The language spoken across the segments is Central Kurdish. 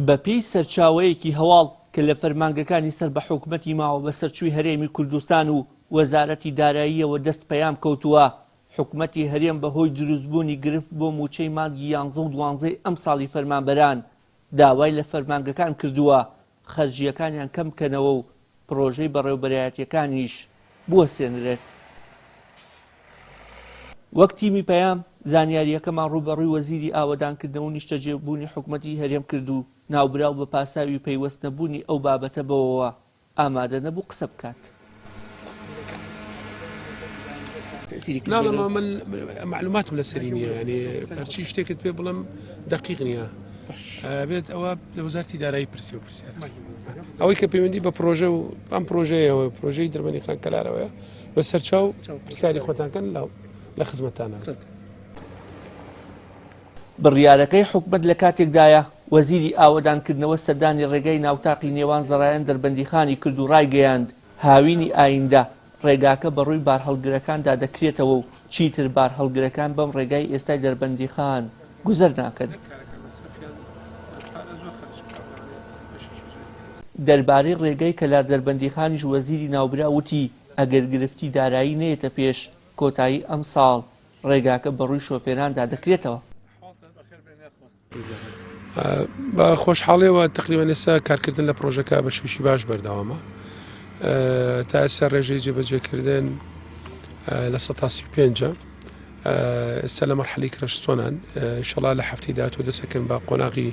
بەپێی سەرچاوەیەکی هەواڵ کە لە فەرمانگەکانی سەر بە حکوومەتی ماوە بە سەرچووی هەرێمی کوردستان و وەزارەتی داراییەوە دەست پەیام کەوتووە حکوومەتی هەرێم بەهۆی دروستبوونی گرفت بۆ موچەی مانگی 11 و 12 ئەم ساڵی فەرمانبەران داوای لە فەرمانگەکان کردووە خەرجیەکانیان کەم بکەنەوە و پرۆژەی بەڕێوەبەرایەتیەکانیش بوەسێنرێت. وەک تیمی پەیام زانیاریەکەمان ڕوبەڕووی وەزیری ئاوەدانکردنەوە و نیشتەجێبوونی حکوومەتی هەرێم کردو ناوبراو بە پاساوی پەیوەست نەبوونی ئەو بابەتە بەوەوە ئامادە نەبوو قسە بکات. لا من معلوماتم لەسەری نییە ینی هەرچی شتێکت پێ بڵم دقیق نییە بێت ئەوە لە وەزارەتی دارایی پرسیە و پرسیار ئەوەی کە پەیوەندی بە پرۆژە و ئەم پرۆژەیەوە پرۆژەی دەربەندیخان کەلارەوەیە بە سەرچاو پرسیاری خۆتانکەن لە خزمەتانە. بڕیارەکەی حکوومەت لە کاتێکدایە وەزیری ئاوەدانکردنەوە سەردانی ڕێگەی ناوتاقی نێوان زەڕایەن دەربەندیخانی کرد و ڕایگەیاند هاوینی ئایندە ڕێگاکە بەڕووی بارهەڵگرەکاندا دەکرێتەوە و چیتر بارهەڵگرەکان بەم ڕێگای ئێستای دەربەندیخان گوزەر ناکەن. دەربارەی ڕێگەی کەلار دەربەندیخانیش وەزیری ناوبرا وتی ئەگەر گرفتی دارایی نێتە پێش کۆتایی ئەم ساڵ ڕێگاکە بەڕووی شۆفێراندا دەکرێتەوە. بە خۆشحاڵیەوە تقریبان ئێستا کارکردن لە پرۆژەکە بە شویشی باش بەردەوامە تا ئێستا ڕێژەی جێبەجێکردن لە 135 ئێستا لە مەرحەلەی کرەشتۆنان ئینشەڵا لە هەفتەی داهاتوو دەسەکەن بە قۆناغی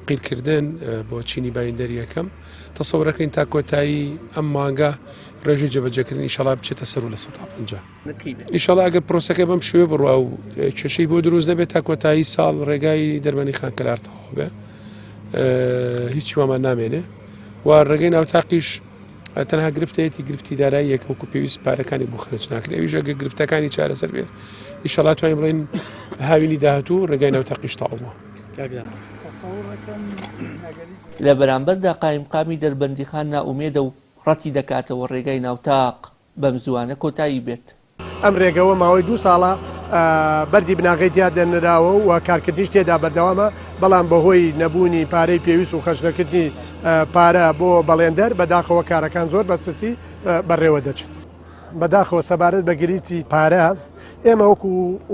قیرکردن بۆ چینی باینەری یەکەم تەسەورەکەین تا کۆتایی ئەم مانگە ڕێژەی جێبەجێکردن ئینشەڵا بچێتە سەر و لە 150 ئینشەڵا ئەگەر پرۆسەکە بەم شوێ بڕوا و کێشەی بۆ دروست دەبێت تا کۆتایی ساڵ ڕێگای دەربەندیخان کەلار تەواو بێ هیچ وامان نامێنێ و ڕێگەی ناوتاقیش تەنها گرفتەیەتی گرفتی دارایی یەکوەکو پێویست پارەکانی بۆ خەرج ناکرێت ئەویش ئەگەر گرفتەکانی چارەسەر بێ ئینشەڵا توانین بڵێن هاوینی داهاتوو ڕێگای ناوتاقیش تەواو بووە. لە بەرامبەردا قایمقامی دەربەندیخان نائومێدە و ڕەتی دەکاتەوە ڕێگای ناوتاق بەم زوانە کۆتایی بێت. ئەم ڕێگەوە ماوەی 2 ساڵە بەردی بناغی تیا دەنراوە و کارکردنیش تێدا بەردەوامە بەڵام بەهۆی نەبوونی پارەی پێویست و خەشنەکردنی پارە بۆ بەڵێندەر بەداخەوە کارەکان زۆر بەسستی بەڕێوە دەچن. بەداخەوە سەبارەت بە گریتی پارە ئێمە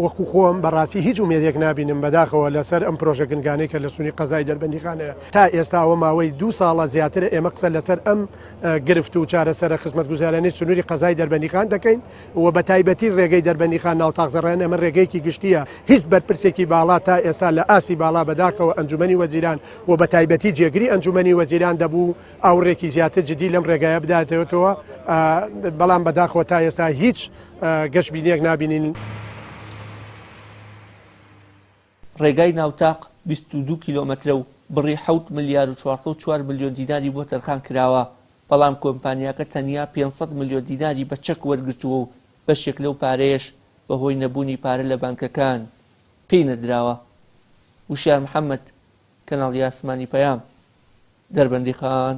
وەکو خۆم بەڕاستی هیچ ومێدێک نبینم بەداخەوە لەسەر ئەم پرۆژە گنگانەی کە لە سونی قەزای دەربەندیخانەیە تا ئێستاوە ماوەی 2 ساڵە زیاترە ئێمە قسە لەسەر ئەم گرفت و چارەسەرە خزمەتگوزارانی سنووری قەزای دەربەندیخان دەکەین و بە تایبەتی ڕێگەی دەربەندیخان ناوتاق زەڕێن ئەمە ڕێگەیەکی گشتیە هیچ بەرپرسێکی باڵا تا ئێستا لە ئاسی باڵا بەداخەوە ئەنجومەنی وەزیران و بە تایبەتی جێگری ئەنجومەنی وەزیران دەبوو ئاوڕێکی زیاتر جدی لەم ڕێگایە بداتەوەتەوە بەڵام بەداخەوە تا ئێستا هیچ گەشتبینیەک نبینین. ڕێگای ناوتاق 22 کیلۆمەترە و بڕی 7 ملیار و 404 ملیۆن دیناری بۆ تەرخان کراوە بەڵام کۆمپانیاکە تەنیا 500 ملیۆن دیناری بە چەک وەرگرتووە و بەشێک لەو پارەیەش بەهۆی نەبوونی پارە لە بانکەکان پێی نەدراوە. وشار محەممەد کەناڵی ئاسمانی پەیام دەربەندیخان